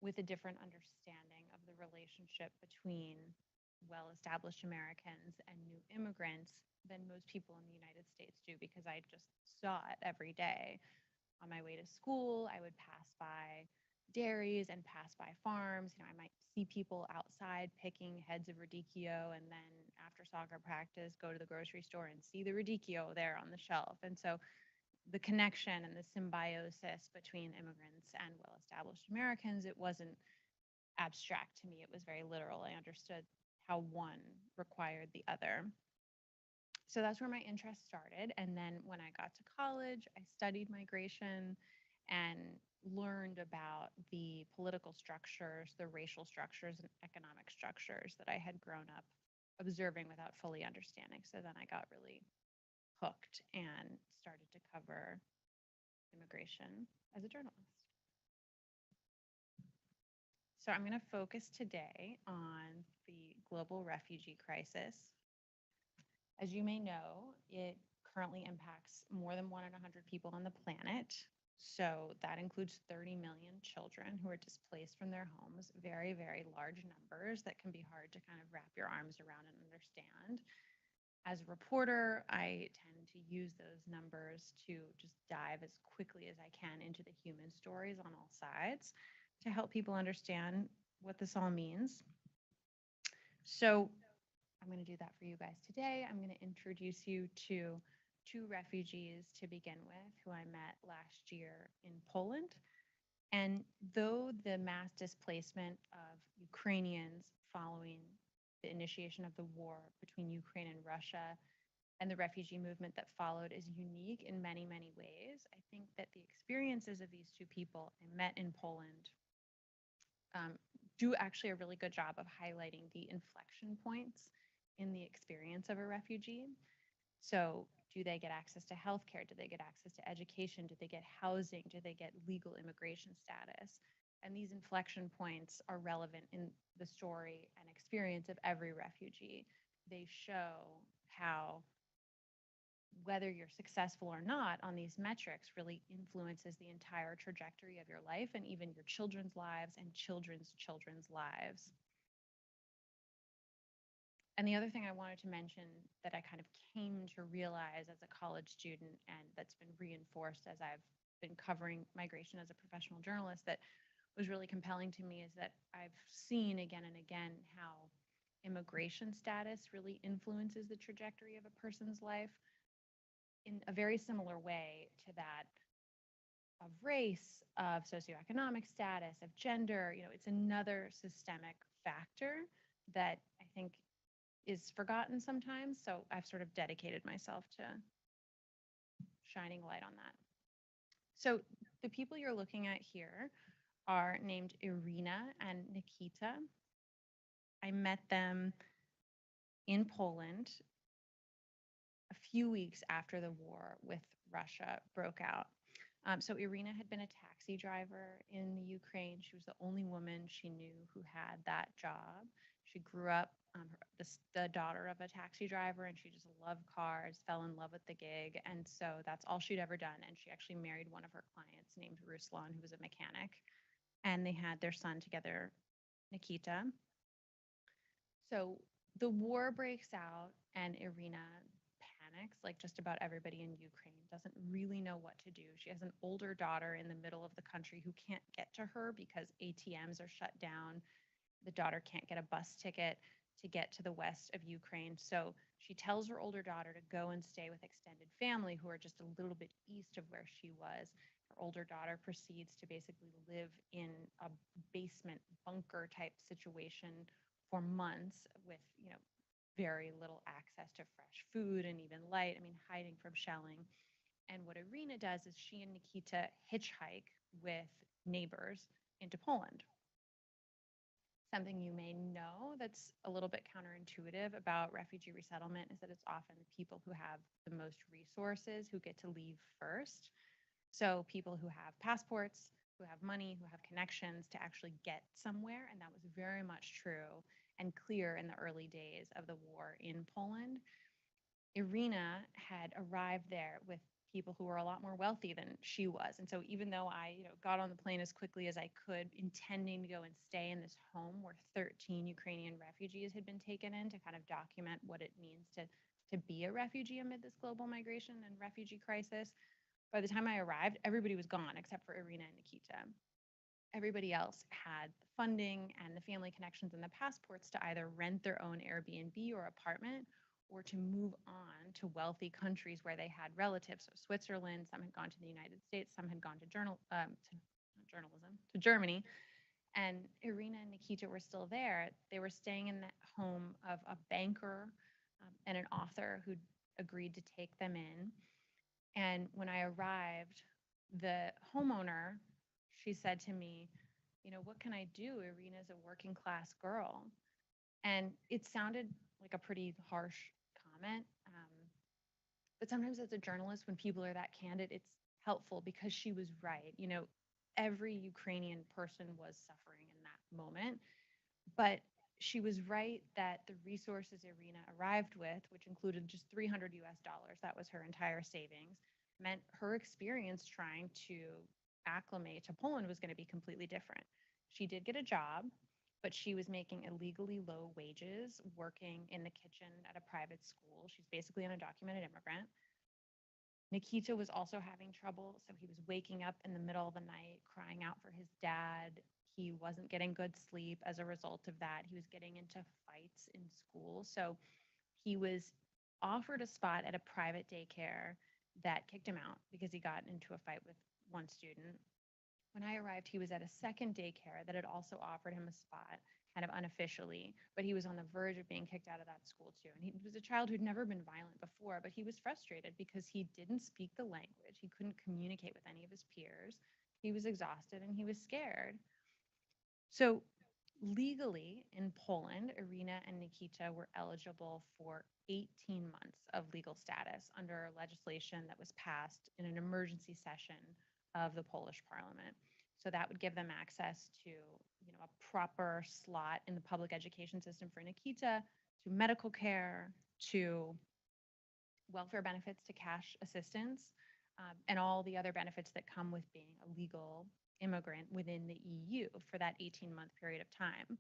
with a different understanding of the relationship between well established Americans and new immigrants than most people in the United States do, because I just saw it every day. On my way to school, I would pass by dairies and pass by farms. You know, I might see people outside picking heads of radicchio, and then after soccer practice, go to the grocery store and see the radicchio there on the shelf. And so the connection and the symbiosis between immigrants and well established Americans, it wasn't abstract to me. It was very literal. I understood how one required the other. So that's where my interest started. And then when I got to college, I studied migration and learned about the political structures, the racial structures, and economic structures that I had grown up observing without fully understanding. So then I got really hooked and started to cover immigration as a journalist. So I'm going to focus today on the global refugee crisis. As you may know, it currently impacts more than 1 in 100 people on the planet. So that includes 30 million children who are displaced from their homes, very, very large numbers that can be hard to kind of wrap your arms around and understand. As a reporter, I tend to use those numbers to just dive as quickly as I can into the human stories on all sides to help people understand what this all means. So I'm going to do that for you guys today. I'm going to introduce you to two refugees to begin with who I met last year in Poland. And though the mass displacement of Ukrainians following the initiation of the war between Ukraine and Russia and the refugee movement that followed is unique in many, many ways, I think that the experiences of these two people I met in Poland do actually a really good job of highlighting the inflection points in the experience of a refugee. So, do they get access to healthcare? Do they get access to education? Do they get housing? Do they get legal immigration status? And these inflection points are relevant in the story and experience of every refugee. They show how whether you're successful or not on these metrics really influences the entire trajectory of your life and even your children's lives and children's lives. And the other thing I wanted to mention that I kind of came to realize as a college student, and that's been reinforced as I've been covering migration as a professional journalist, that was really compelling to me, is that I've seen again and again how immigration status really influences the trajectory of a person's life in a very similar way to that of race, of socioeconomic status, of gender. You know, it's another systemic factor that I think is forgotten sometimes. So I've sort of dedicated myself to shining light on that. So the people you're looking at here are named Irina and Nikita. I met them in Poland a few weeks after the war with Russia broke out. So Irina had been a taxi driver in the Ukraine. She was the only woman she knew who had that job. She grew up the daughter of a taxi driver, and she just loved cars, fell in love with the gig, and so that's all she'd ever done. And she actually married one of her clients named Ruslan, who was a mechanic, and they had their son together, Nikita. So the war breaks out, and Irina panics, like just about everybody in Ukraine, doesn't really know what to do. She has an older daughter in the middle of the country who can't get to her because ATMs are shut down. The daughter can't get a bus ticket to get to the west of Ukraine. So she tells her older daughter to go and stay with extended family who are just a little bit east of where she was. Her older daughter proceeds to basically live in a basement bunker type situation for months with, you know, very little access to fresh food and even light. I mean, hiding from shelling. And what Irina does is she and Nikita hitchhike with neighbors into Poland. Something you may know that's a little bit counterintuitive about refugee resettlement is that it's often the people who have the most resources who get to leave first. So people who have passports, who have money, who have connections to actually get somewhere. And that was very much true and clear in the early days of the war in Poland. Irina had arrived there with people who were a lot more wealthy than she was. And so even though I, got on the plane as quickly as I could, intending to go and stay in this home where 13 Ukrainian refugees had been taken in to kind of document what it means to be a refugee amid this global migration and refugee crisis, by the time I arrived, everybody was gone except for Irina and Nikita. Everybody else had the funding and the family connections and the passports to either rent their own Airbnb or apartment or to move on to wealthy countries where they had relatives. So Switzerland, some had gone to the United States, some had gone to not journalism, to Germany. And Irina and Nikita were still there. They were staying in the home of a banker and an author who agreed to take them in. And when I arrived, the homeowner, she said to me, what can I do? Irina's a working class girl. And it sounded like a pretty harsh comment. But sometimes as a journalist, when people are that candid, it's helpful because she was right. Every Ukrainian person was suffering in that moment. But she was right that the resources Irina arrived with, which included just $300, that was her entire savings, meant her experience trying to acclimate to Poland was going to be completely different. She did get a job, but she was making illegally low wages working in the kitchen at a private school. She's basically an undocumented immigrant. Nikita was also having trouble. So he was waking up in the middle of the night, crying out for his dad. He wasn't getting good sleep as a result of that. He was getting into fights in school. So he was offered a spot at a private daycare that kicked him out because he got into a fight with one student. When I arrived, he was at a second daycare that had also offered him a spot, kind of unofficially, but he was on the verge of being kicked out of that school too. And he was a child who'd never been violent before, but he was frustrated because he didn't speak the language. He couldn't communicate with any of his peers. He was exhausted and he was scared. So legally in Poland, Irina and Nikita were eligible for 18 months of legal status under legislation that was passed in an emergency session of the Polish parliament. So that would give them access to, a proper slot in the public education system for Nikita, to medical care, to welfare benefits, to cash assistance, and all the other benefits that come with being a legal immigrant within the EU for that 18-month period of time.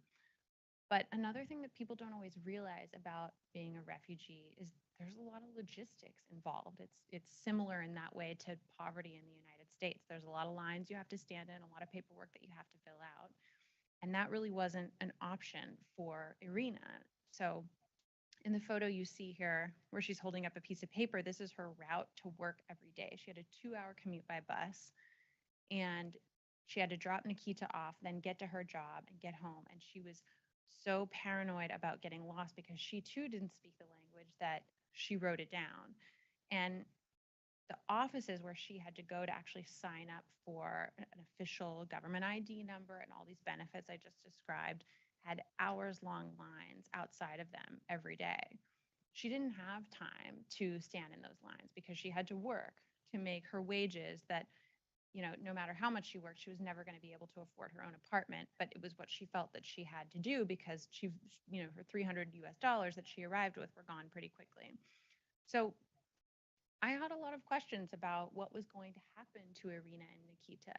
But another thing that people don't always realize about being a refugee is there's a lot of logistics involved. It's similar in that way to poverty in the United States. There's a lot of lines you have to stand in, a lot of paperwork that you have to fill out. And that really wasn't an option for Irina. So in the photo you see here where she's holding up a piece of paper, this is her route to work every day. She had a 2-hour commute by bus, and she had to drop Nikita off, then get to her job and get home. And she was so paranoid about getting lost because she too didn't speak the language that she wrote it down. And the offices where she had to go to actually sign up for an official government ID number and all these benefits I just described had hours long lines outside of them every day. She didn't have time to stand in those lines because she had to work to make her wages that, no matter how much she worked, she was never going to be able to afford her own apartment. But it was what she felt that she had to do because her $300 that she arrived with were gone pretty quickly. So I had a lot of questions about what was going to happen to Irina and Nikita.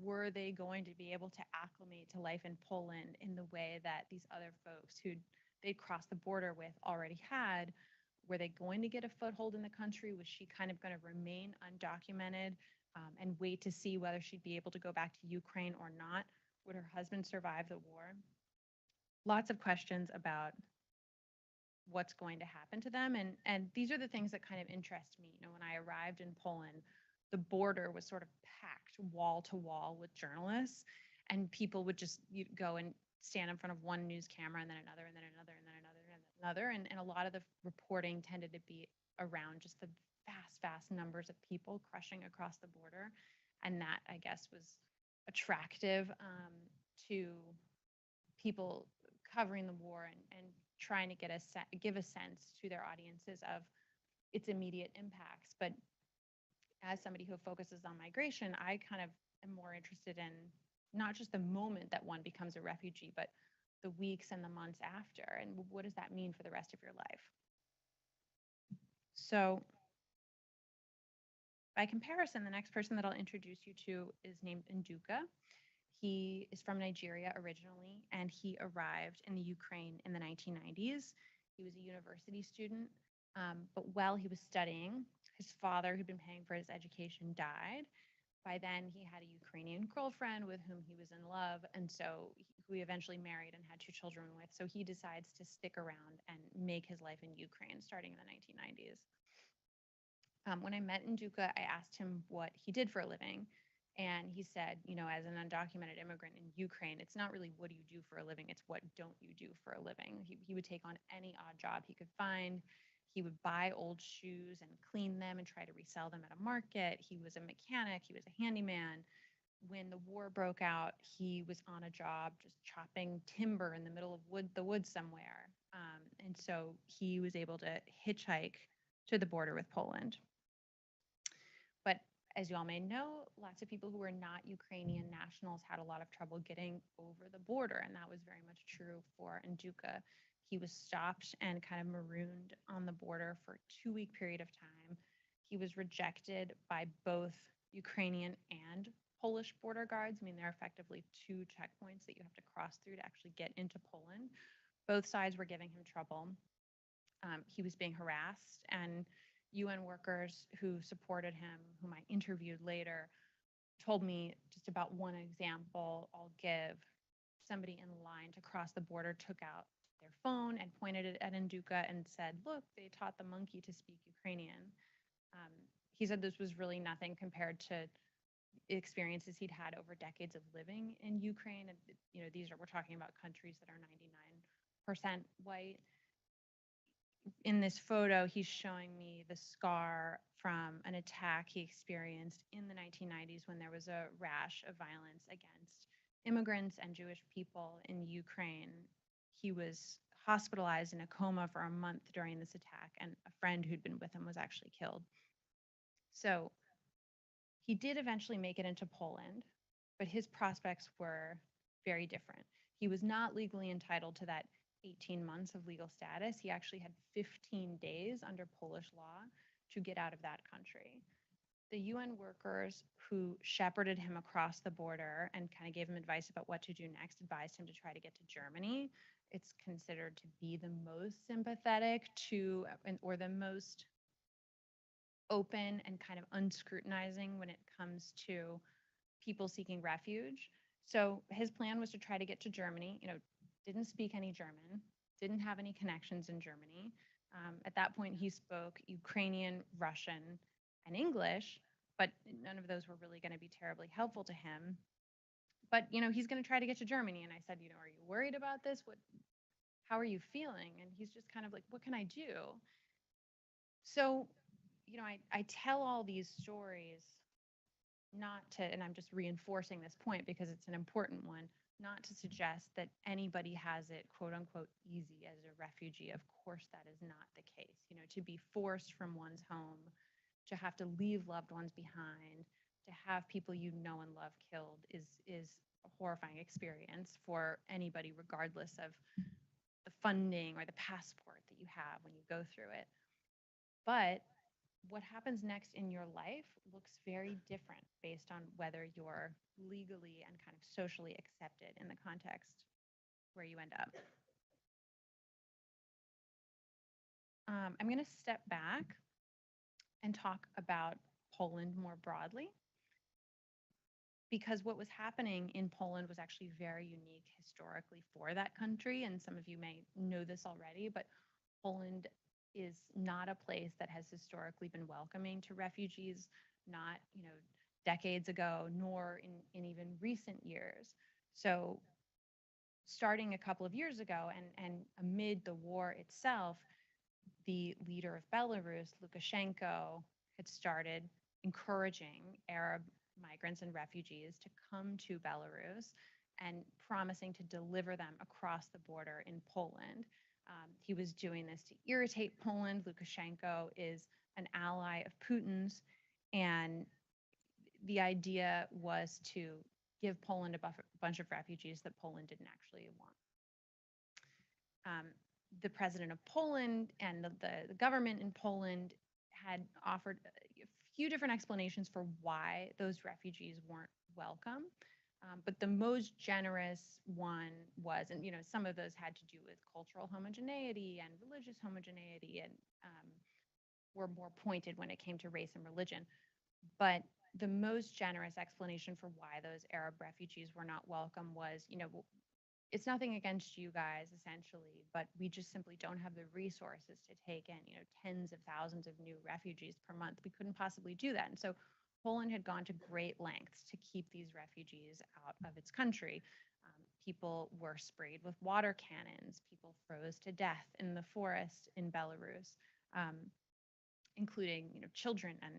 Were they going to be able to acclimate to life in Poland in the way that these other folks who they'd crossed the border with already had? Were they going to get a foothold in the country? Was she kind of going to remain undocumented and wait to see whether she'd be able to go back to Ukraine or not? Would her husband survive the war? Lots of questions about what's going to happen to them. And these are the things that kind of interest me. When I arrived in Poland, the border was sort of packed wall to wall with journalists, and people would just go and stand in front of one news camera and then another and then another and then another and another. And a lot of the reporting tended to be around just the vast numbers of people crushing across the border. And that, I guess, was attractive to people covering the war and trying to give a sense to their audiences of its immediate impacts. But as somebody who focuses on migration, I kind of am more interested in not just the moment that one becomes a refugee, but the weeks and the months after, and what does that mean for the rest of your life? So By comparison, the next person that I'll introduce you to is named Nduka. He is from Nigeria originally, and he arrived in the Ukraine in the 1990s. He was a university student, but while he was studying, his father, who'd been paying for his education, died. By then, he had a Ukrainian girlfriend with whom he was in love, and so who he eventually married and had two children with. So he decides to stick around and make his life in Ukraine starting in the 1990s. When I met Nduka, I asked him what he did for a living. And he said, as an undocumented immigrant in Ukraine, it's not really what do you do for a living, it's what don't you do for a living. He would take on any odd job he could find. He would buy old shoes and clean them and try to resell them at a market. He was a mechanic, he was a handyman. When the war broke out, he was on a job just chopping timber in the middle of the woods somewhere. And so he was able to hitchhike to the border with Poland. But as you all may know, lots of people who were not Ukrainian nationals had a lot of trouble getting over the border, and that was very much true for Nduka. He was stopped and kind of marooned on the border for a 2-week period of time. He was rejected by both Ukrainian and Polish border guards. I mean, there are effectively two checkpoints that you have to cross through to actually get into Poland. Both sides were giving him trouble. He was being harassed, and UN workers who supported him, whom I interviewed later, told me just about one example I'll give. Somebody in line to cross the border took out their phone and pointed it at Nduka and said, "Look, they taught the monkey to speak Ukrainian." He said this was really nothing compared to experiences he'd had over decades of living in Ukraine. And we're talking about countries that are 99% white. In this photo, he's showing me the scar from an attack he experienced in the 1990s when there was a rash of violence against immigrants and Jewish people in Ukraine. He was hospitalized in a coma for a month during this attack, and a friend who'd been with him was actually killed. So he did eventually make it into Poland, but his prospects were very different. He was not legally entitled to that 18 months of legal status. He actually had 15 days under Polish law to get out of that country. The UN workers who shepherded him across the border and kind of gave him advice about what to do next advised him to try to get to Germany. It's considered to be the most sympathetic to, or the most open and kind of unscrutinizing when it comes to people seeking refuge. So his plan was to try to get to Germany. Didn't speak any German, didn't have any connections in Germany. At that point, he spoke Ukrainian, Russian, and English, but none of those were really going to be terribly helpful to him. But he's going to try to get to Germany, and I said, are you worried about this? How are you feeling? And he's just kind of like, what can I do? So, I tell all these stories not to, and I'm just reinforcing this point because it's an important one, not to suggest that anybody has it, quote unquote, easy as a refugee. Of course, that is not the case. To be forced from one's home, to have to leave loved ones behind, to have people you know and love killed is a horrifying experience for anybody, regardless of the funding or the passport that you have when you go through it. But what happens next in your life looks very different based on whether you're legally and kind of socially accepted in the context where you end up. I'm going to step back and talk about Poland more broadly, because what was happening in Poland was actually very unique historically for that country. And some of you may know this already, but Poland is not a place that has historically been welcoming to refugees, not decades ago, nor in even recent years. So starting a couple of years ago and amid the war itself, the leader of Belarus, Lukashenko, had started encouraging Arab migrants and refugees to come to Belarus and promising to deliver them across the border in Poland. He was doing this to irritate Poland. Lukashenko is an ally of Putin's, and the idea was to give Poland a bunch of refugees that Poland didn't actually want. The president of Poland and the government in Poland had offered a few different explanations for why those refugees weren't welcome. But the most generous one was, and some of those had to do with cultural homogeneity and religious homogeneity, and were more pointed when it came to race and religion. But the most generous explanation for why those Arab refugees were not welcome was, it's nothing against you guys, essentially, but we just simply don't have the resources to take in, tens of thousands of new refugees per month. We couldn't possibly do that. And so Poland had gone to great lengths to keep these refugees out of its country. People were sprayed with water cannons. People froze to death in the forest in Belarus, um, including, children and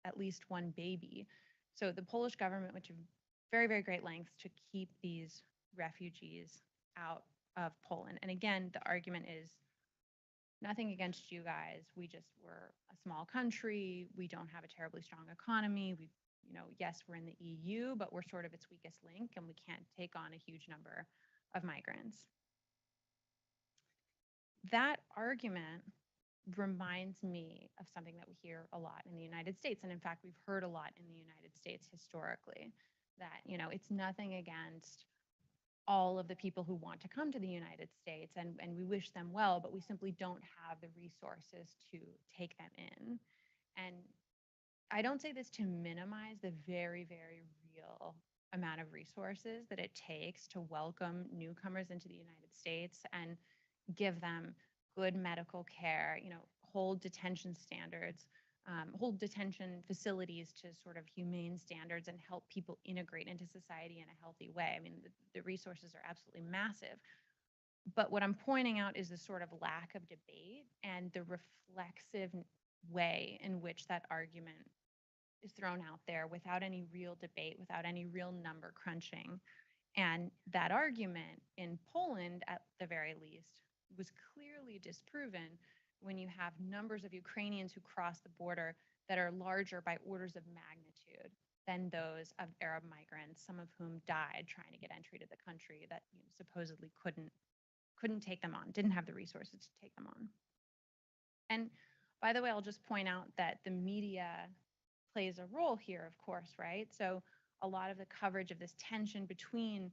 at least one baby. So the Polish government went to very, very great lengths to keep these refugees out of Poland. And again, the argument is nothing against you guys. We just were a small country. We don't have a terribly strong economy. Yes, we're in the EU, but we're sort of its weakest link, and we can't take on a huge number of migrants. That argument reminds me of something that we hear a lot in the United States. And in fact, we've heard a lot in the United States historically that, it's nothing against all of the people who want to come to the United States, and we wish them well, but we simply don't have the resources to take them in. And I don't say this to minimize the very, very real amount of resources that it takes to welcome newcomers into the United States and give them good medical care, hold detention standards, hold detention facilities to sort of humane standards and help people integrate into society in a healthy way. I mean, the resources are absolutely massive. But what I'm pointing out is the sort of lack of debate and the reflexive way in which that argument is thrown out there without any real debate, without any real number crunching. And that argument in Poland, at the very least, was clearly disproven when you have numbers of Ukrainians who cross the border that are larger by orders of magnitude than those of Arab migrants, some of whom died trying to get entry to the country that supposedly couldn't take them on, didn't have the resources to take them on. And by the way, I'll just point out that the media plays a role here, of course, right? So a lot of the coverage of this tension between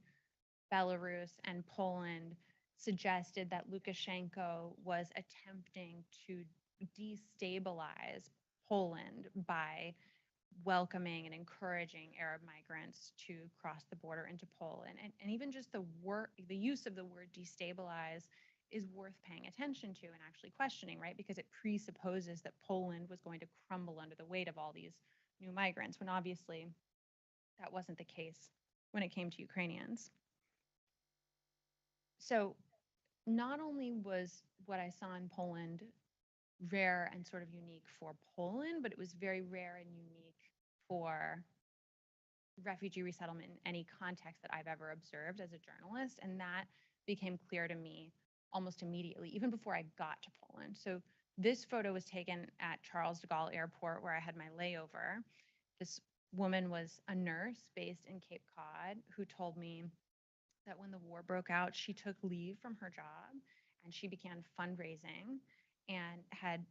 Belarus and Poland suggested that Lukashenko was attempting to destabilize Poland by welcoming and encouraging Arab migrants to cross the border into Poland. And even just the use of the word destabilize is worth paying attention to and actually questioning, right? Because it presupposes that Poland was going to crumble under the weight of all these new migrants, when obviously that wasn't the case when it came to Ukrainians. So not only was what I saw in Poland rare and sort of unique for Poland, but it was very rare and unique for refugee resettlement in any context that I've ever observed as a journalist. And that became clear to me almost immediately, even before I got to Poland. So this photo was taken at Charles de Gaulle Airport, where I had my layover. This woman was a nurse based in Cape Cod who told me that when the war broke out, she took leave from her job and she began fundraising and had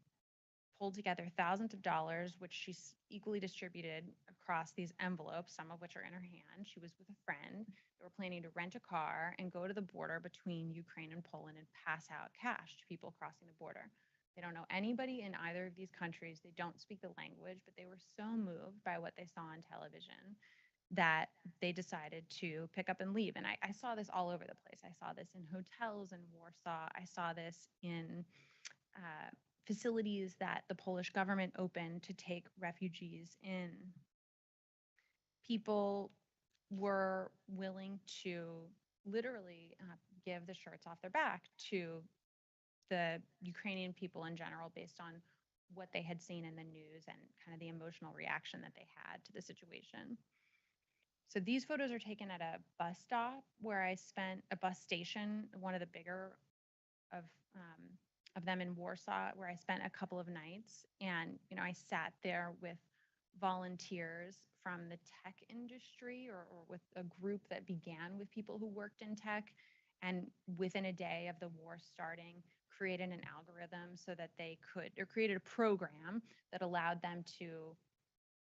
pulled together thousands of dollars, which she equally distributed across these envelopes, some of which are in her hand. She was with a friend. They were planning to rent a car and go to the border between Ukraine and Poland and pass out cash to people crossing the border. They don't know anybody in either of these countries. They don't speak the language, but they were so moved by what they saw on television that they decided to pick up and leave. And I saw this all over the place. I saw this in hotels in Warsaw. I saw this in facilities that the Polish government opened to take refugees in. People were willing to literally give the shirts off their back to the Ukrainian people in general based on what they had seen in the news and kind of the emotional reaction that they had to the situation. So these photos are taken at a bus stop where I spent a bus station, one of the bigger of them in Warsaw, where I spent a couple of nights. And, I sat there with volunteers from the tech industry or with a group that began with people who worked in tech. And within a day of the war starting, created an algorithm so that they could, or created a program that allowed them to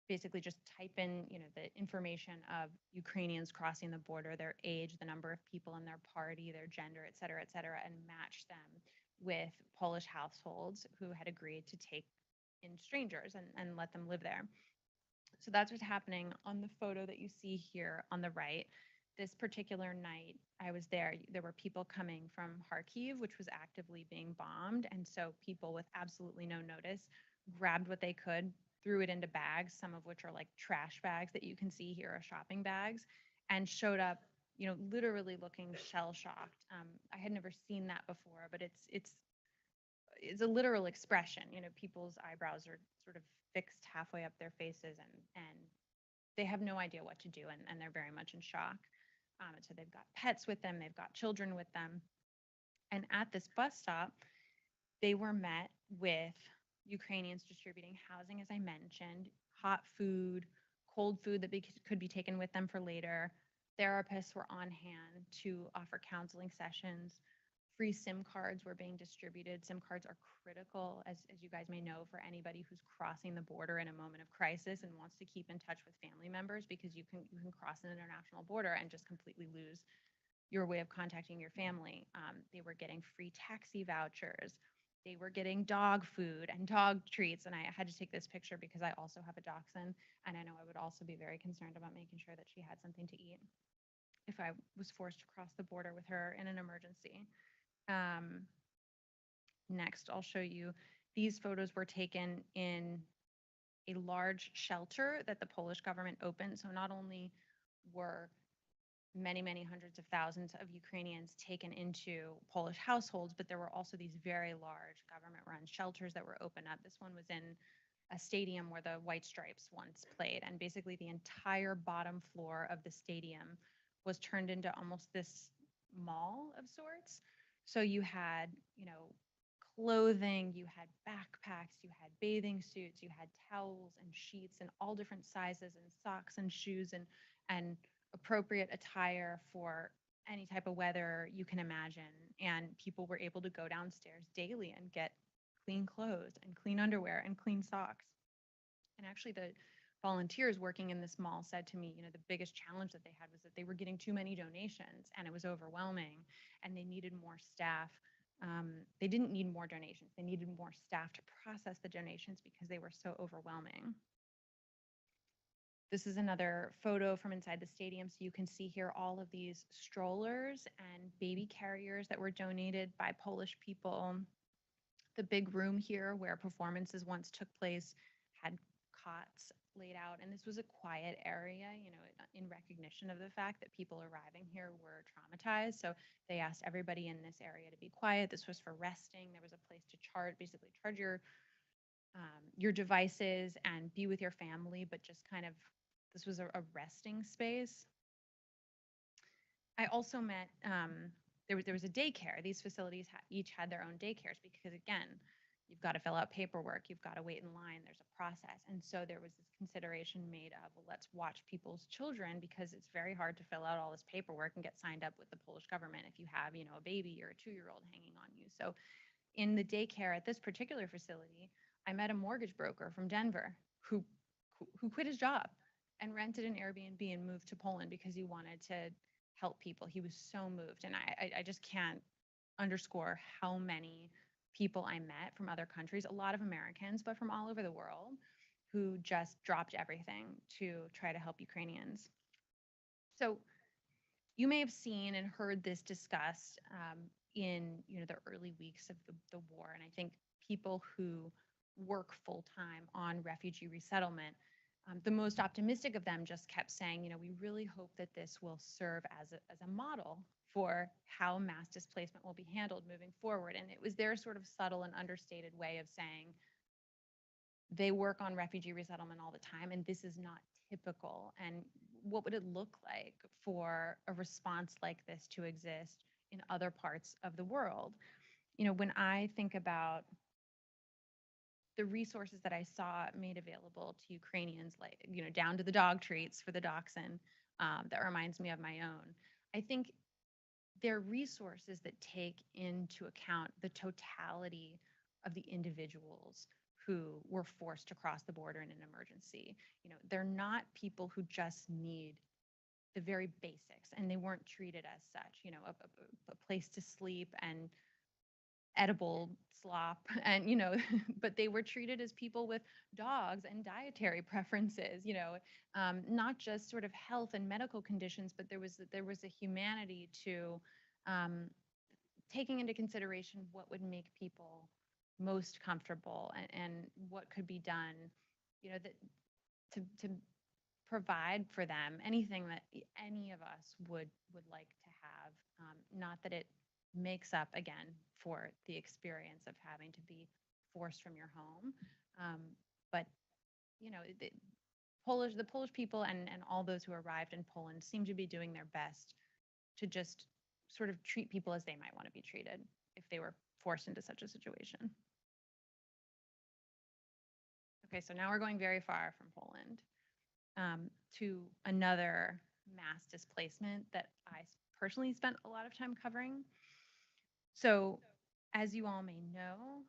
basically just type in, the information of Ukrainians crossing the border, their age, the number of people in their party, their gender, et cetera, and match them with Polish households who had agreed to take in strangers and let them live there. So that's what's happening on the photo that you see here on the right. This particular night I was there, there were people coming from Kharkiv, which was actively being bombed. And so people with absolutely no notice grabbed what they could, threw it into bags, some of which are like trash bags that you can see here are shopping bags, and showed up, literally looking shell shocked. I had never seen that before, but it's a literal expression. People's eyebrows are sort of fixed halfway up their faces, and they have no idea what to do, and they're very much in shock. And so they've got pets with them, they've got children with them. And at this bus stop, they were met with Ukrainians distributing housing, as I mentioned, hot food, cold food that could be taken with them for later. Therapists were on hand to offer counseling sessions. Free SIM cards were being distributed. SIM cards are critical, as you guys may know, for anybody who's crossing the border in a moment of crisis and wants to keep in touch with family members, because you can cross an international border and just completely lose your way of contacting your family. They were getting free taxi vouchers. They were getting dog food and dog treats. And I had to take this picture because I also have a dachshund, and I know I would also be very concerned about making sure that she had something to eat if I was forced to cross the border with her in an emergency. Um, Next, I'll show you, these photos were taken in a large shelter that the Polish government opened. So not only were many, many hundreds of thousands of Ukrainians taken into Polish households, but there were also these very large government-run shelters that were open up. This one was in a stadium where the White Stripes once played, and basically the entire bottom floor of the stadium was turned into almost this mall of sorts. So you had, clothing, you had backpacks, you had bathing suits, you had towels and sheets and all different sizes, and socks and shoes, and appropriate attire for any type of weather you can imagine. And people were able to go downstairs daily and get clean clothes and clean underwear and clean socks. And actually, the volunteers working in this mall said to me, the biggest challenge that they had was that they were getting too many donations and it was overwhelming, and they needed more staff. They didn't need more donations, they needed more staff to process the donations because they were so overwhelming. This is another photo from inside the stadium. So you can see here all of these strollers and baby carriers that were donated by Polish people. The big room here where performances once took place had cots laid out, and this was a quiet area, in recognition of the fact that people arriving here were traumatized. So they asked everybody in this area to be quiet. This was for resting. There was a place to basically charge your devices and be with your family, but just kind of, this was a resting space. I also met, there was a daycare. These facilities each had their own daycares because, again, you've got to fill out paperwork, you've got to wait in line, there's a process. And so there was this consideration made of, well, let's watch people's children, because it's very hard to fill out all this paperwork and get signed up with the Polish government if you have, a baby or a 2-year-old hanging on you. So in the daycare at this particular facility, I met a mortgage broker from Denver who quit his job and rented an Airbnb and moved to Poland because he wanted to help people. He was so moved. And I just can't underscore how many people I met from other countries, a lot of Americans, but from all over the world, who just dropped everything to try to help Ukrainians. So you may have seen and heard this discussed in the early weeks of the war. And I think people who work full time on refugee resettlement, the most optimistic of them just kept saying, we really hope that this will serve as a model for how mass displacement will be handled moving forward. And it was their sort of subtle and understated way of saying they work on refugee resettlement all the time, and this is not typical. And what would it look like for a response like this to exist in other parts of the world? When I think about the resources that I saw made available to Ukrainians, like, down to the dog treats for the dachshund, that reminds me of my own. I think they're resources that take into account the totality of the individuals who were forced to cross the border in an emergency. They're not people who just need the very basics, and they weren't treated as such. A place to sleep and edible slop, and but they were treated as people with dogs and dietary preferences. Not just sort of health and medical conditions, but there was a humanity to um, taking into consideration what would make people most comfortable, and what could be done, that to provide for them anything that any of us would like to have. Not that it makes up again for the experience of having to be forced from your home, um, but the Polish people and all those who arrived in Poland seem to be doing their best to just sort of treat people as they might want to be treated if they were forced into such a situation. Okay, so now we're going very far from Poland, to another mass displacement that I personally spent a lot of time covering. So, as you all may know,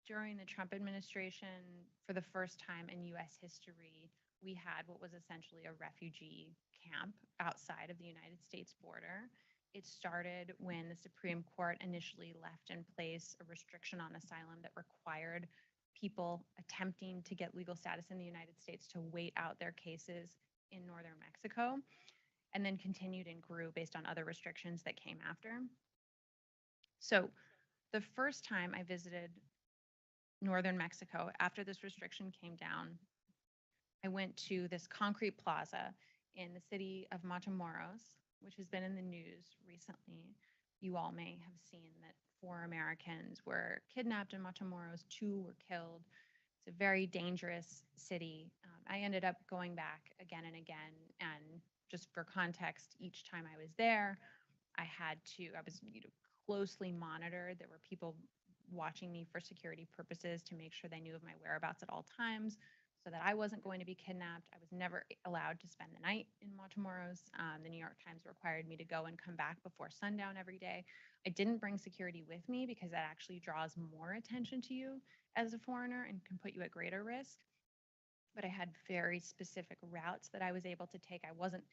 during the Trump administration, for the first time in US history, we had what was essentially a refugee camp outside of the United States border. It started when the Supreme Court initially left in place a restriction on asylum that required people attempting to get legal status in the United States to wait out their cases in northern Mexico, and then continued and grew based on other restrictions that came after. So, the first time I visited northern Mexico after this restriction came down, I went to this concrete plaza in the city of Matamoros, which has been in the news recently. You all may have seen that 4 Americans were kidnapped in Matamoros, 2 were killed. It's a very dangerous city. I ended up going back again and again, and just for context, each time I was there, I was closely monitored. There were people watching me for security purposes to make sure they knew of my whereabouts at all times, so that I wasn't going to be kidnapped. I was never allowed to spend the night in Matamoros. The New York Times required me to go and come back before sundown every day. I didn't bring security with me because that actually draws more attention to you as a foreigner and can put you at greater risk. But I had very specific routes that I was able to take. I wasn't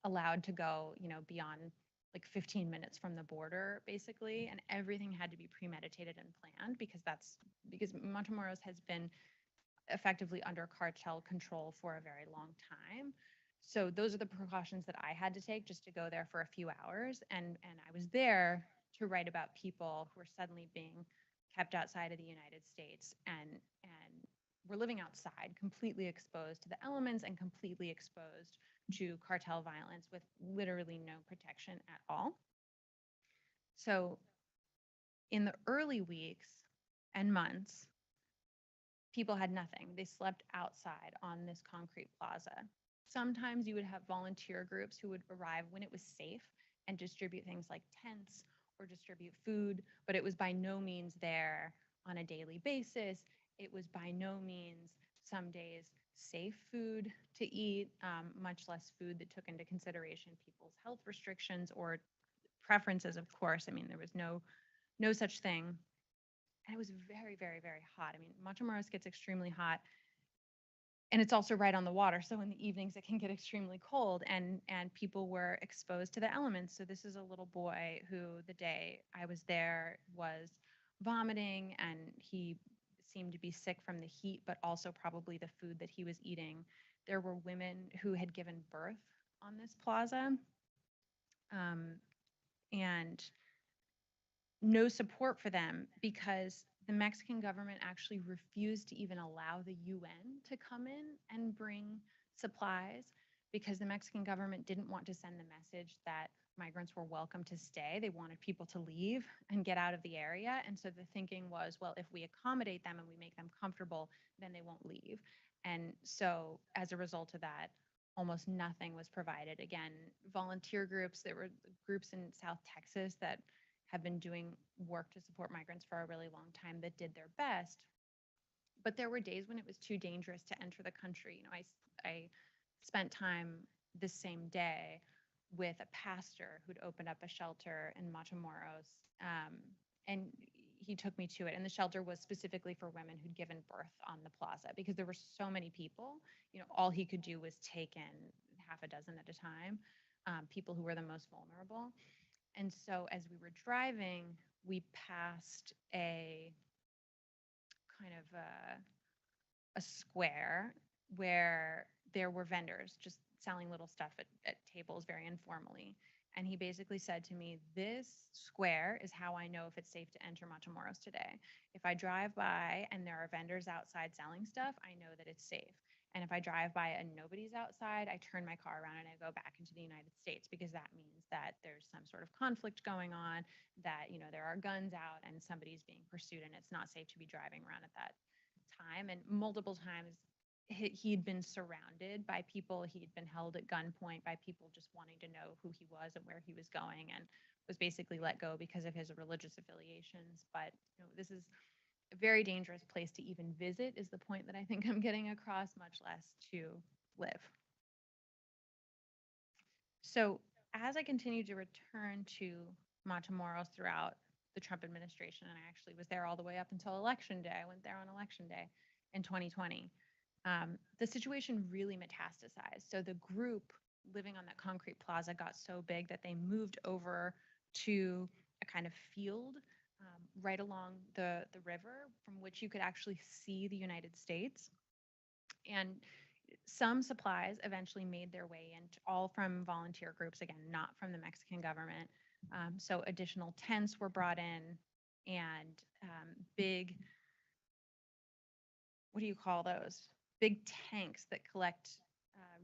allowed to go, beyond like 15 minutes from the border, basically, and everything had to be premeditated and planned because Matamoros has been effectively under cartel control for a very long time. So those are the precautions that I had to take just to go there for a few hours. And I was there to write about people who were suddenly being kept outside of the United States and were living outside, completely exposed to the elements and completely exposed to cartel violence with literally no protection at all. So in the early weeks and months, people had nothing. They slept outside on this concrete plaza. Sometimes you would have volunteer groups who would arrive when it was safe and distribute things like tents or distribute food, but it was by no means there on a daily basis. It was by no means some days safe food to eat, much less food that took into consideration people's health restrictions or preferences, of course. I mean, there was no such thing. And it was very, very, very hot. I mean, Matamoros gets extremely hot, and it's also right on the water. So in the evenings, it can get extremely cold, and people were exposed to the elements. So this is a little boy who, the day I was there, was vomiting, and he seemed to be sick from the heat, but also probably the food that he was eating. There were women who had given birth on this plaza, and no support for them because the Mexican government actually refused to even allow the UN to come in and bring supplies because the Mexican government didn't want to send the message that migrants were welcome to stay. They wanted people to leave and get out of the area. And so the thinking was, well, if we accommodate them and we make them comfortable, then they won't leave. And so as a result of that, almost nothing was provided. Again, volunteer groups, there were groups in South Texas that have been doing work to support migrants for a really long time that did their best. But there were days when it was too dangerous to enter the country. I spent time this same day with a pastor who'd opened up a shelter in Matamoros, and he took me to it, and the shelter was specifically for women who'd given birth on the plaza because there were so many people. All he could do was take in half a dozen at a time, people who were the most vulnerable. And so as we were driving, we passed a kind of a square where there were vendors just selling little stuff at tables very informally. And he basically said to me, "This square is how I know if it's safe to enter Matamoros today. If I drive by and there are vendors outside selling stuff, I know that it's safe. And if I drive by and nobody's outside, I turn my car around and I go back into the United States because that means that there's some sort of conflict going on, that, there are guns out and somebody's being pursued and it's not safe to be driving around at that time." And multiple times he'd been surrounded by people. He'd been held at gunpoint by people just wanting to know who he was and where he was going, and was basically let go because of his religious affiliations. But this is a very dangerous place to even visit, is the point that I think I'm getting across, much less to live. So as I continued to return to Matamoros throughout the Trump administration, and I actually was there all the way up until Election Day. I went there on Election Day in 2020. The situation really metastasized. So the group living on that concrete plaza got so big that they moved over to a kind of field right along the river, from which you could actually see the United States. And some supplies eventually made their way in, all from volunteer groups, again, not from the Mexican government. So additional tents were brought in, and big, what do you call those? Big tanks that collect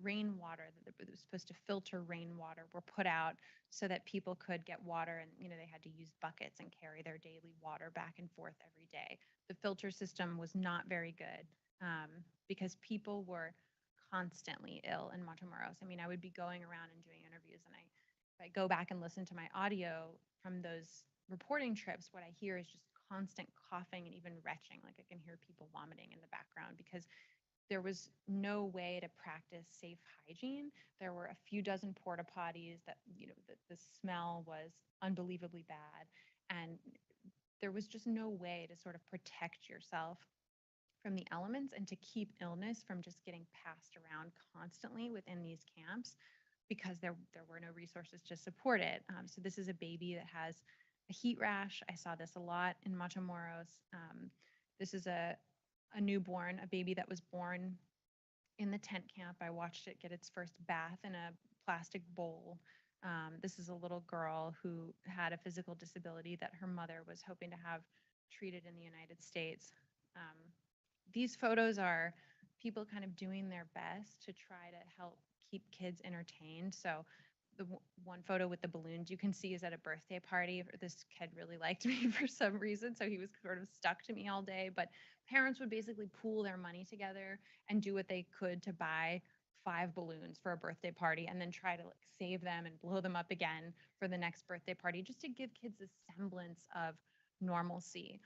rainwater, that was supposed to filter rainwater, were put out so that people could get water. And they had to use buckets and carry their daily water back and forth every day. The filter system was not very good, because people were constantly ill in Matamoros. I mean, I would be going around and doing interviews, and if I go back and listen to my audio from those reporting trips, what I hear is just constant coughing and even retching. Like, I can hear people vomiting in the background because there was no way to practice safe hygiene. There were a few dozen porta potties that, the smell was unbelievably bad. And there was just no way to sort of protect yourself from the elements and to keep illness from just getting passed around constantly within these camps, because there were no resources to support it. So this is a baby that has a heat rash. I saw this a lot in Matamoros. This is a newborn, a baby that was born in the tent camp. I watched it get its first bath in a plastic bowl. This is a little girl who had a physical disability that her mother was hoping to have treated in the United States. These photos are people kind of doing their best to try to help keep kids entertained. So the one photo with the balloons you can see is at a birthday party. This kid really liked me for some reason, so he was sort of stuck to me all day. But parents would basically pool their money together and do what they could to buy 5 balloons for a birthday party, and then try to save them and blow them up again for the next birthday party, just to give kids a semblance of normalcy.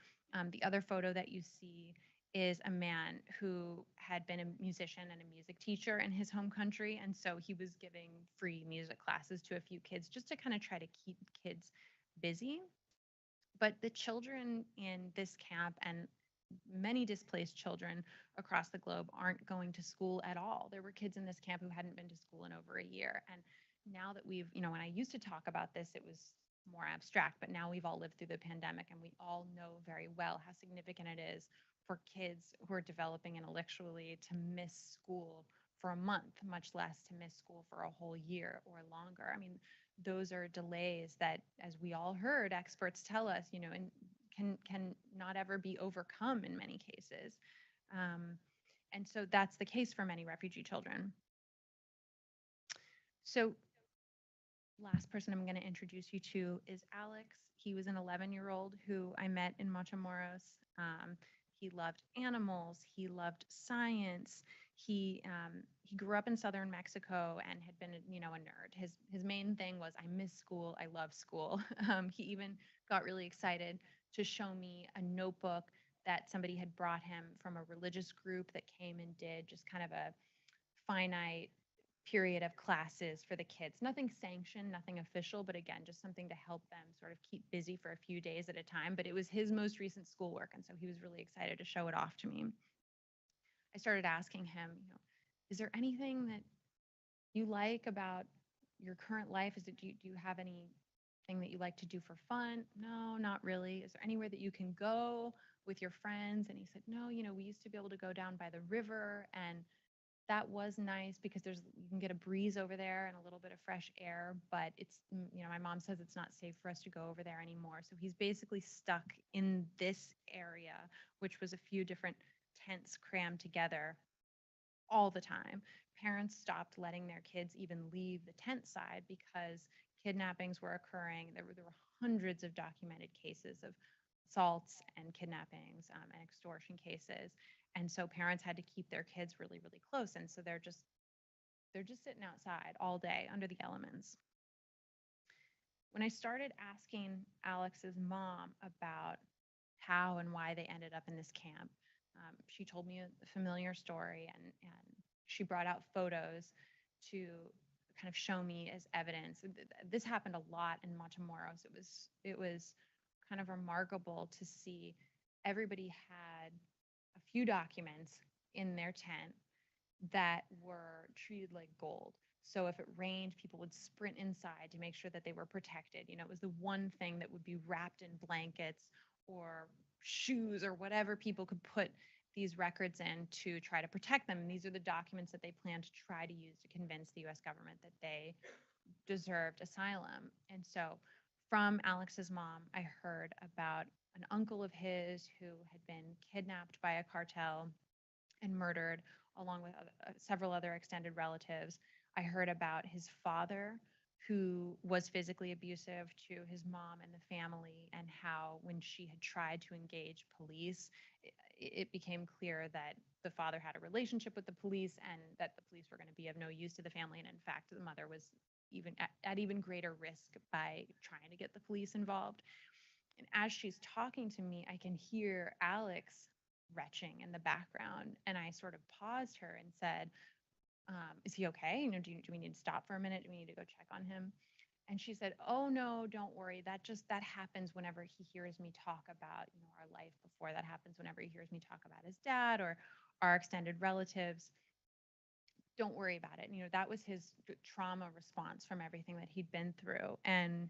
The other photo that you see is a man who had been a musician and a music teacher in his home country. And so he was giving free music classes to a few kids just to kind of try to keep kids busy. But the children in this camp, and many displaced children across the globe, aren't going to school at all. There were kids in this camp who hadn't been to school in over a year. And now that we've, when I used to talk about this, it was more abstract, but now we've all lived through the pandemic, and we all know very well how significant it is for kids who are developing intellectually to miss school for a month, much less to miss school for a whole year or longer. I mean, those are delays that, as we all heard experts tell us, and can not ever be overcome in many cases. And so that's the case for many refugee children. So last person I'm going to introduce you to is Alex. He was an 11-year-old who I met in Matamoros. He loved animals. He loved science. He grew up in southern Mexico and had been, a nerd. His main thing was, I miss school. I love school. He even got really excited to show me a notebook that somebody had brought him from a religious group that came and did just kind of a finite period of classes for the kids. Nothing sanctioned, nothing official, but again, just something to help them sort of keep busy for a few days at a time. But it was his most recent schoolwork, and so he was really excited to show it off to me. I started asking him, is there anything that you like about your current life? Do you have anything that you like to do for fun? No, not really. Is there anywhere that you can go with your friends? And he said, no, we used to be able to go down by the river, and that was nice because you can get a breeze over there and a little bit of fresh air, but my mom says it's not safe for us to go over there anymore. So he's basically stuck in this area, which was a few different tents crammed together all the time. Parents stopped letting their kids even leave the tent side because kidnappings were occurring. There were hundreds of documented cases of assaults and kidnappings and extortion cases. And so parents had to keep their kids really, really close. And so they're just sitting outside all day under the elements. When I started asking Alex's mom about how and why they ended up in this camp, she told me a familiar story, and she brought out photos to kind of show me as evidence. This happened a lot in Matamoros. It was kind of remarkable to see everybody had a few documents in their tent that were treated like gold. So if it rained, people would sprint inside to make sure that they were protected. It was the one thing that would be wrapped in blankets or shoes or whatever people could put these records in to try to protect them. And these are the documents that they plan to try to use to convince the US government that they deserved asylum. And so from Alex's mom, I heard about an uncle of his who had been kidnapped by a cartel and murdered, along with several other extended relatives. I heard about his father, who was physically abusive to his mom and the family, and how when she had tried to engage police, it became clear that the father had a relationship with the police and that the police were going to be of no use to the family. And in fact, the mother was even at even greater risk by trying to get the police involved. And as she's talking to me, I can hear Alex retching in the background. And I sort of paused her and said, is he okay? Do we need to stop for a minute? Do we need to go check on him? And she said, oh no, don't worry. That happens whenever he hears me talk about, our life before. That happens whenever he hears me talk about his dad or our extended relatives. Don't worry about it. That was his trauma response from everything that he'd been through. And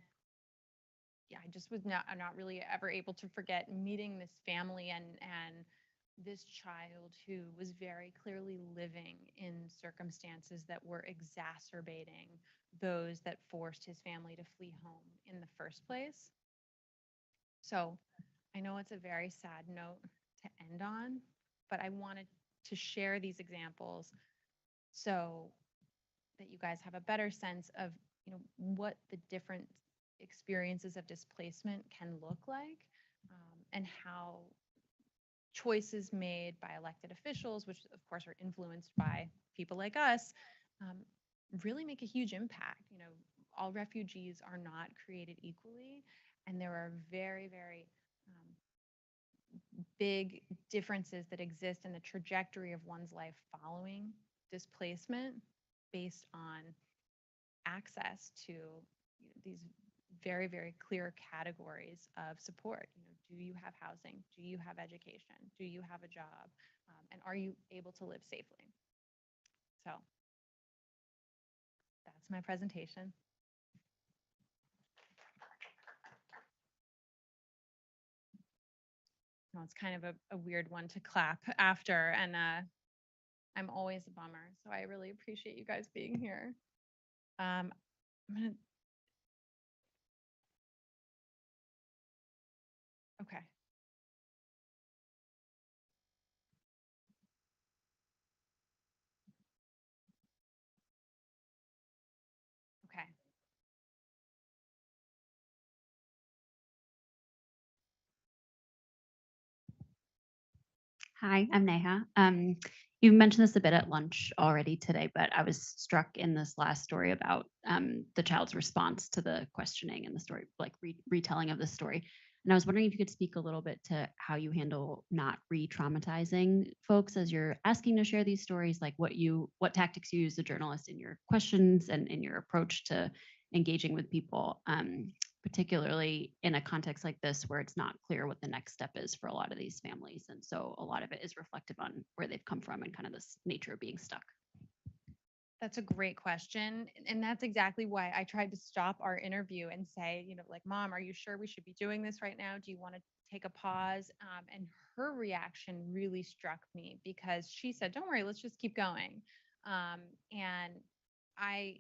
yeah, I just was not really ever able to forget meeting this family and this child who was very clearly living in circumstances that were exacerbating those that forced his family to flee home in the first place. So I know it's a very sad note to end on, but I wanted to share these examples so that you guys have a better sense of, what the different experiences of displacement can look like, and how choices made by elected officials, which of course are influenced by people like us, really make a huge impact. All refugees are not created equally, and there are very, very big differences that exist in the trajectory of one's life following displacement based on access to these very, very clear categories of support. Do you have housing? Do you have education? Do you have a job? And are you able to live safely? So that's my presentation. No, it's kind of a weird one to clap after, and I'm always a bummer. So I really appreciate you guys being here. I'm gonna. Okay. Okay. Hi, I'm Neha. You mentioned this a bit at lunch already today, but I was struck in this last story about the child's response to the questioning and the story, like retelling of the story. And I was wondering if you could speak a little bit to how you handle not re-traumatizing folks as you're asking to share these stories, like what tactics you use as a journalist in your questions and in your approach to engaging with people, particularly in a context like this where it's not clear what the next step is for a lot of these families. And so a lot of it is reflective on where they've come from and kind of this nature of being stuck. That's a great question. And that's exactly why I tried to stop our interview and say, like, Mom, are you sure we should be doing this right now? Do you want to take a pause? And her reaction really struck me because she said, Don't worry, let's just keep going. And I,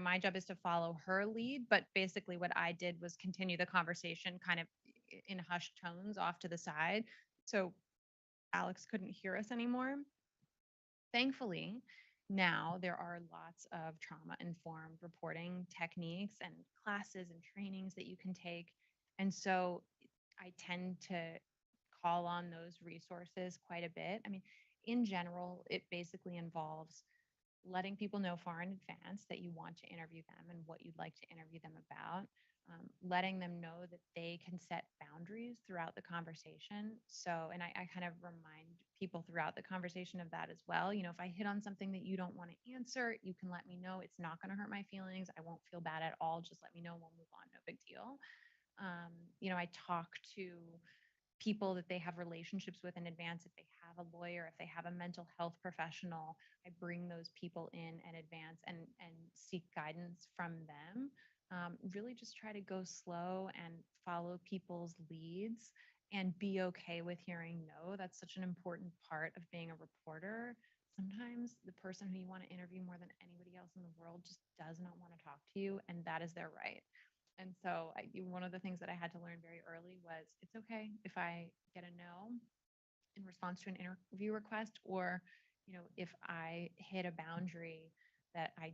my job is to follow her lead. But basically, what I did was continue the conversation kind of in hushed tones off to the side. So Alex couldn't hear us anymore. Thankfully, now there are lots of trauma informed reporting techniques and classes and trainings that you can take. And so I tend to call on those resources quite a bit. I mean, in general, it basically involves letting people know far in advance that you want to interview them and what you'd like to interview them about, letting them know that they can set boundaries throughout the conversation. So, and I kind of remind people throughout the conversation of that as well. If I hit on something that you don't want to answer, you can let me know. It's not going to hurt my feelings. I won't feel bad at all. Just let me know and we'll move on. No big deal. I talk to people that they have relationships with in advance. If they have a lawyer, if they have a mental health professional, I bring those people in advance and seek guidance from them. Really just try to go slow and follow people's leads and be okay with hearing no. That's such an important part of being a reporter. Sometimes the person who you want to interview more than anybody else in the world just does not want to talk to you, and that is their right. And so one of the things that I had to learn very early was it's okay if I get a no in response to an interview request, or, if I hit a boundary that I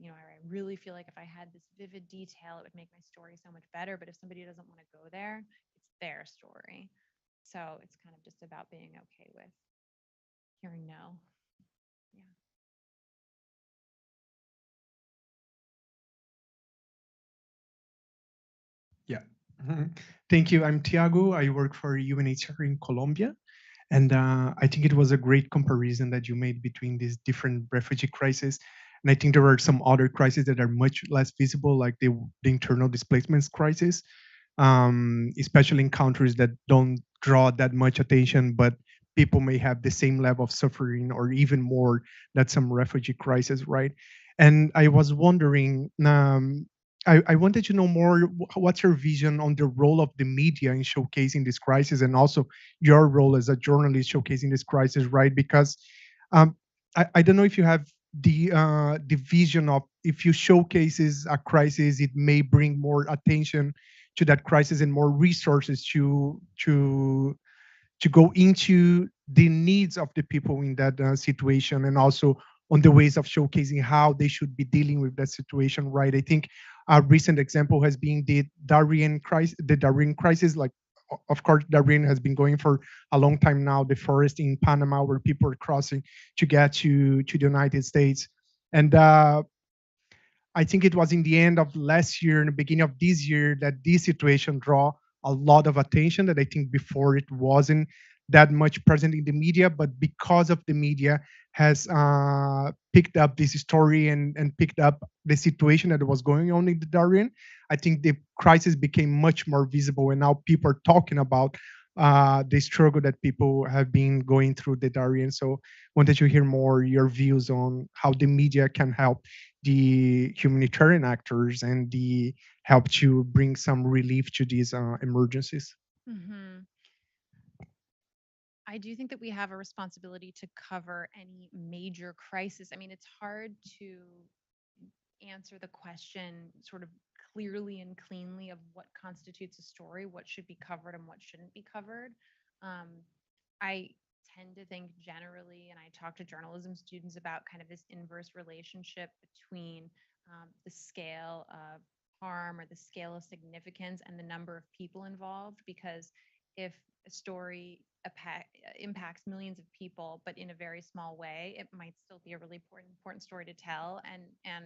really feel like if I had this vivid detail, it would make my story so much better. But if somebody doesn't want to go there, it's their story. So it's kind of just about being okay with hearing no. Yeah. Yeah. Mhm. Thank you. I'm Tiago. I work for UNHCR in Colombia. And I think it was a great comparison that you made between these different refugee crises. And I think there are some other crises that are much less visible, like the internal displacements crisis, especially in countries that don't draw that much attention, but people may have the same level of suffering or even more that some refugee crisis, right? And I was wondering, I wanted to know more. What's your vision on the role of the media in showcasing this crisis, and also your role as a journalist showcasing this crisis, right? Because I don't know if you have the vision of if you showcases a crisis, it may bring more attention to that crisis and more resources to go into the needs of the people in that situation, and also on the ways of showcasing how they should be dealing with that situation, right? I think a recent example has been the Darien crisis. Like, of course, Darien has been going for a long time now. The forest in Panama, where people are crossing to get to the United States, and I think it was in the end of last year and the beginning of this year that this situation draw a lot of attention that I think before it wasn't that much present in the media, but because of the media has picked up this story and picked up the situation that was going on in the Darien, I think the crisis became much more visible, and now people are talking about the struggle that people have been going through the Darien. So wanted to hear more your views on how the media can help the humanitarian actors and the help to bring some relief to these emergencies. Hmm. I do think that we have a responsibility to cover any major crisis. I mean, it's hard to answer the question sort of clearly and cleanly of what constitutes a story, what should be covered and what shouldn't be covered. Um, I tend to think generally, and I talk to journalism students about kind of this inverse relationship between the scale of harm or the scale of significance and the number of people involved. Because if a story impacts millions of people, but in a very small way, it might still be a really important story to tell. And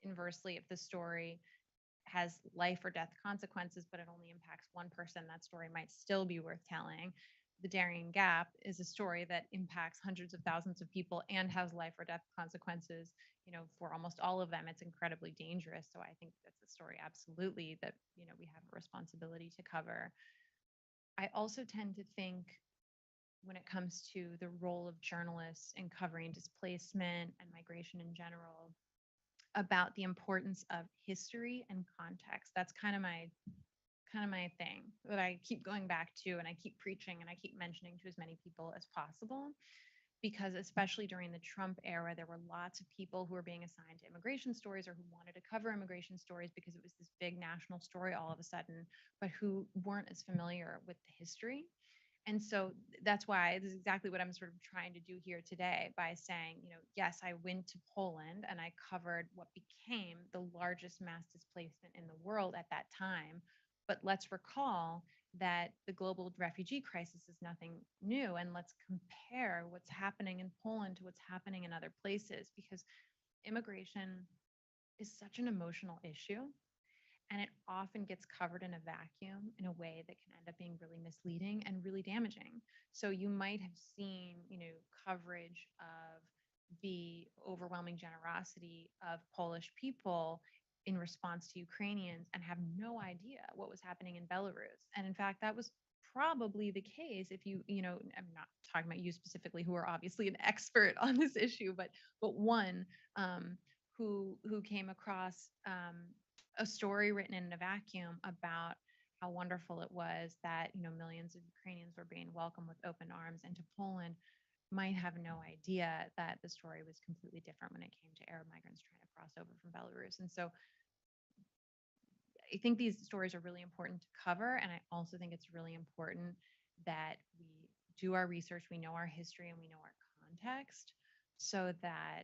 inversely, if the story has life or death consequences, but it only impacts one person, that story might still be worth telling. The Darien Gap is a story that impacts hundreds of thousands of people and has life or death consequences, for almost all of them. It's incredibly dangerous. So I think that's a story absolutely that, we have a responsibility to cover. I also tend to think when it comes to the role of journalists in covering displacement and migration in general, about the importance of history and context. That's kind of my thing that I keep going back to, and I keep preaching and I keep mentioning to as many people as possible, because especially during the Trump era, there were lots of people who were being assigned to immigration stories or who wanted to cover immigration stories because it was this big national story all of a sudden, but who weren't as familiar with the history. And so that's why this is exactly what I'm sort of trying to do here today by saying, yes, I went to Poland and I covered what became the largest mass displacement in the world at that time. But let's recall that the global refugee crisis is nothing new. And let's compare what's happening in Poland to what's happening in other places, because immigration is such an emotional issue, and it often gets covered in a vacuum in a way that can end up being really misleading and really damaging. So you might have seen, coverage of the overwhelming generosity of Polish people in response to Ukrainians and have no idea what was happening in Belarus. And in fact, that was probably the case if I'm not talking about you specifically, who are obviously an expert on this issue, but one who came across a story written in a vacuum about how wonderful it was that millions of Ukrainians were being welcomed with open arms into Poland, might have no idea that the story was completely different when it came to Arab migrants trying to cross over from Belarus. And so I think these stories are really important to cover, and I also think it's really important that we do our research, we know our history, and we know our context, so that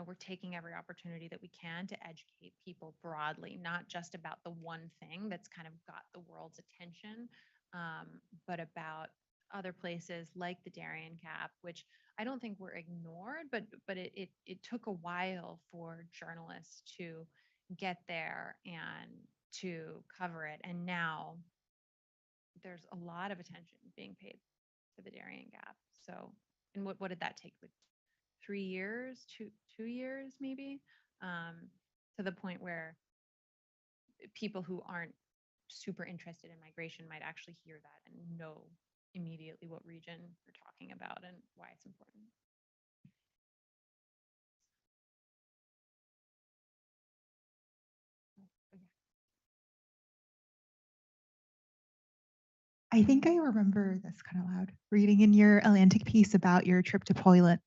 we're taking every opportunity that we can to educate people broadly, not just about the one thing that's kind of got the world's attention, but about other places like the Darien Gap, which I don't think were ignored, but it took a while for journalists to get there and to cover it. And now there's a lot of attention being paid to the Darien Gap. So, and what did that take? Like 3 years, 2 years maybe, um, to the point where people who aren't super interested in migration might actually hear that and know immediately what region you're talking about and why it's important. I think I remember this kind of loud reading in your Atlantic piece about your trip to Poland.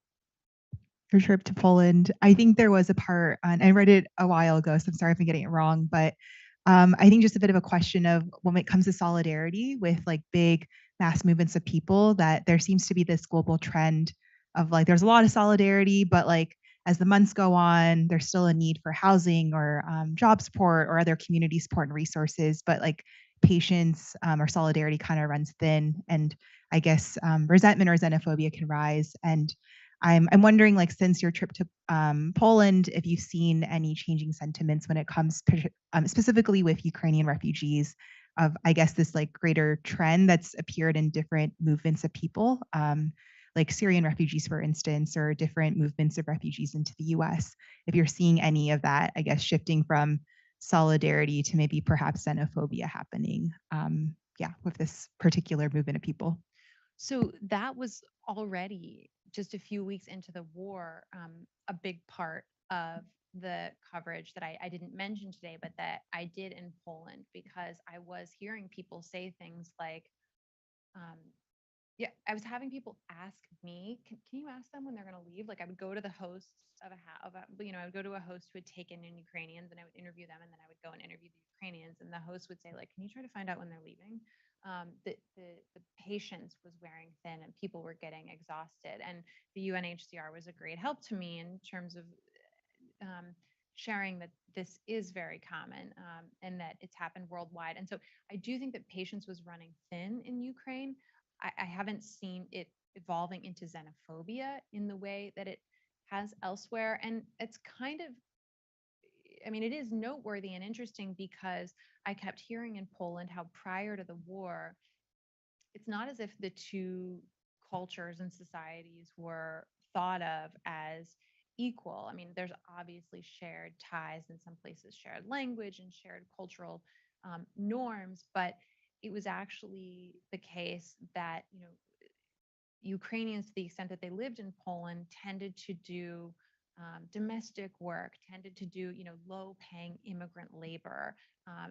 Your trip to Poland. I think there was a part, and I read it a while ago, so I'm sorry if I'm getting it wrong, but I think just a bit of a question of when it comes to solidarity with like big mass movements of people, that there seems to be this global trend of like there's a lot of solidarity, but like as the months go on, there's still a need for housing or job support or other community support and resources, but like patience or solidarity kind of runs thin, and I guess resentment or xenophobia can rise. And I'm wondering, like, since your trip to Poland, if you've seen any changing sentiments when it comes specifically with Ukrainian refugees, of I guess this like greater trend that's appeared in different movements of people, like Syrian refugees, for instance, or different movements of refugees into the U.S. If you're seeing any of that, I guess shifting from solidarity to maybe perhaps xenophobia happening, yeah, with this particular movement of people. So that was already just a few weeks into the war, a big part of the coverage that I didn't mention today, but that I did in Poland, because I was hearing people say things like, um, yeah, I was having people ask me, can you ask them when they're going to leave? Like I would go to the hosts I would go to a host who had taken in Ukrainians and I would interview them, and then I would go and interview the Ukrainians, and the host would say like, can you try to find out when they're leaving? The patience was wearing thin and people were getting exhausted, and the UNHCR was a great help to me in terms of sharing that this is very common, and that it's happened worldwide. And so I do think that patience was running thin in Ukraine. I haven't seen it evolving into xenophobia in the way that it has elsewhere. And it's kind of I mean, it is noteworthy and interesting because I kept hearing in Poland how prior to the war, it's not as if the two cultures and societies were thought of as equal. I mean, there's obviously shared ties, in some places shared language and shared cultural norms, but it was actually the case that, you know, Ukrainians, to the extent that they lived in Poland, tended to do domestic work, tended to do, you know, low-paying immigrant labor,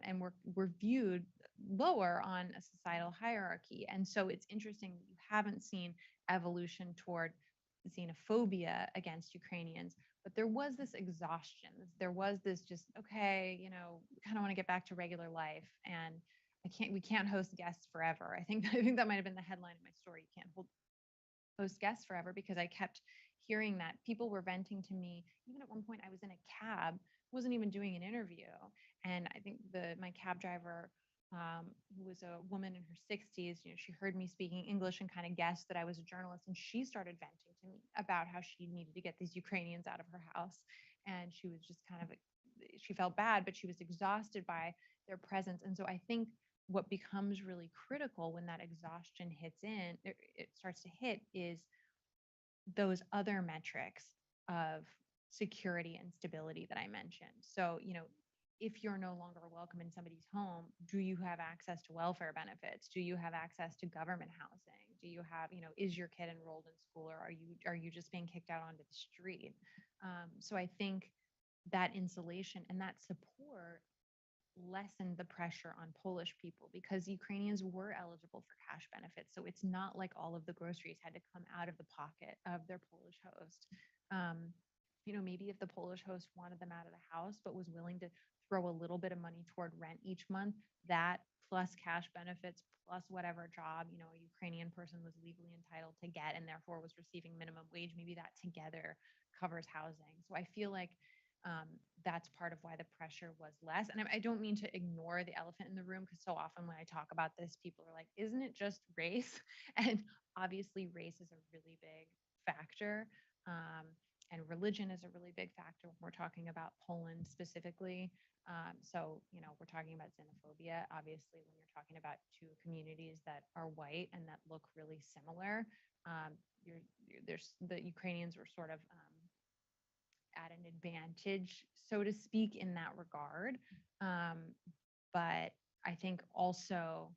and were viewed lower on a societal hierarchy. And so it's interesting that you haven't seen evolution toward xenophobia against Ukrainians, but there was this exhaustion. There was this just, okay, you know, we kind of want to get back to regular life, and we can't host guests forever. I think that might have been the headline of my story. You can't host guests forever, because I kept hearing that people were venting to me. Even at one point, I was in a cab, wasn't even doing an interview, and I think my cab driver, who was a woman in her 60s, you know, she heard me speaking English and kind of guessed that I was a journalist, and she started venting to me about how she needed to get these Ukrainians out of her house, and she was just kind of, she felt bad, but she was exhausted by their presence. And so I think what becomes really critical when that exhaustion hits in, it starts to hit, is those other metrics of security and stability that I mentioned. So, you know, if you're no longer welcome in somebody's home, do you have access to welfare benefits? Do you have access to government housing? Do you have, you know, is your kid enrolled in school, or are you just being kicked out onto the street? So I think that insulation and that support lessened the pressure on Polish people, because Ukrainians were eligible for cash benefits. So it's not like all of the groceries had to come out of the pocket of their Polish host. Um, you know, maybe if the Polish host wanted them out of the house, but was willing to throw a little bit of money toward rent each month, that plus cash benefits, plus whatever job, you know, a Ukrainian person was legally entitled to get and therefore was receiving minimum wage, maybe that together covers housing. So I feel like that's part of why the pressure was less. And I don't mean to ignore the elephant in the room, because so often when I talk about this, people are like, isn't it just race? And obviously, race is a really big factor. And religion is a really big factor when we're talking about Poland specifically. So, you know, we're talking about xenophobia. Obviously, when you're talking about two communities that are white and that look really similar, there's the Ukrainians were sort of at an advantage, so to speak, in that regard. But I think also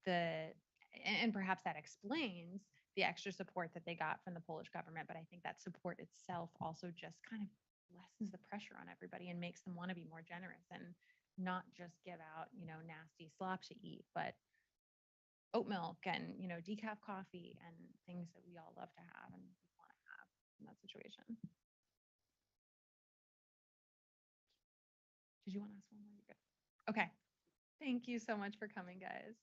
and perhaps that explains the extra support that they got from the Polish government. But I think that support itself also just kind of lessens the pressure on everybody and makes them want to be more generous and not just give out, you know, nasty slop to eat, but oat milk and, you know, decaf coffee and things that we all love to have and want to have in that situation. Did you want to ask one more? You're good. Okay. Thank you so much for coming, guys.